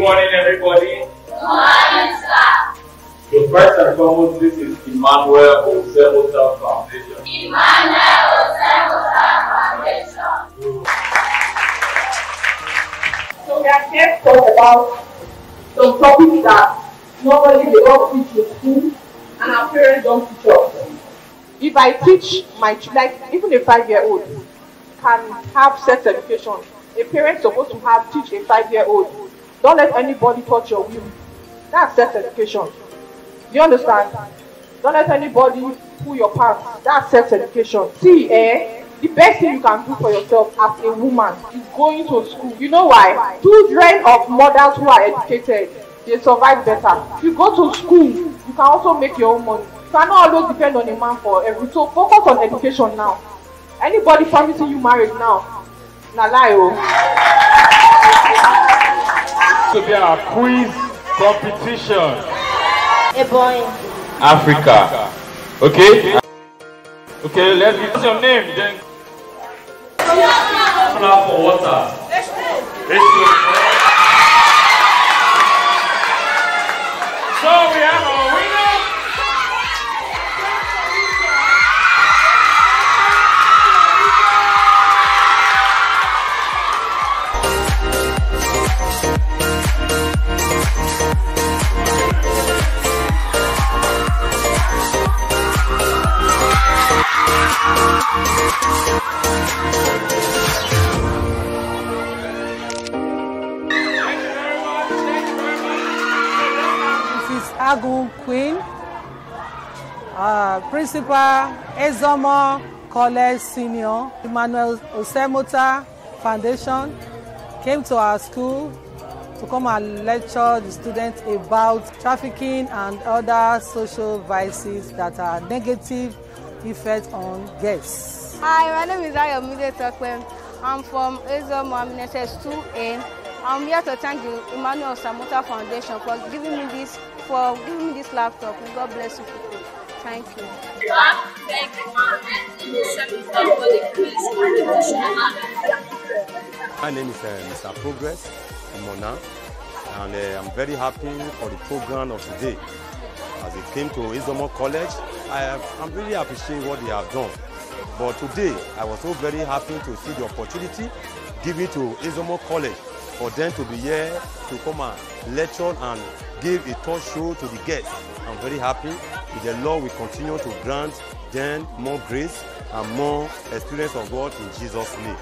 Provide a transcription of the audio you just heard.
morning, everybody. Good morning, sir. So first and foremost, this is Emmanuel Osemota Foundation. Emmanuel Osemota Foundation. So we are here to talk about some topics that normally they don't teach in school and our parents don't teach us. If I teach my child, like even a 5-year-old can have sex education, a parent is supposed to teach a 5-year-old. Don't let anybody touch your will. That's sex education. Do you understand? Don't let anybody pull your pants. That's sex education. See, the best thing you can do for yourself as a woman is going to school. You know why? Children of mothers who are educated, they survive better. If you go to school, you can also make your own money. You cannot always depend on a man for everything. So focus on education now. Anybody promising you marriage now, na lie. To be our quiz competition. A boy. Africa. Okay? Okay, let's get your name then. Now for water. So we have a winner. Agun Queen, Principal Ezomo College Senior, Emmanuel Osemota Foundation came to our school to come and lecture the students about trafficking and other social vices that are negative effects on girls. Hi, my name is Illuminated. I'm from Ezomo College 2N. I'm here to thank the Emmanuel Osemota Foundation for giving me this laptop. And God bless you people. Thank you. My name is Mr. Progress Mona, and I'm very happy for the program of today. As it came to Ezomo College, I'm really appreciating what they have done. But today, I was so very happy to see the opportunity given to Ezomo College for them to be here to come and lecture and give a talk show to the guests. I'm very happy. With the Lord will continue to grant them more grace and more experience of God in Jesus' name.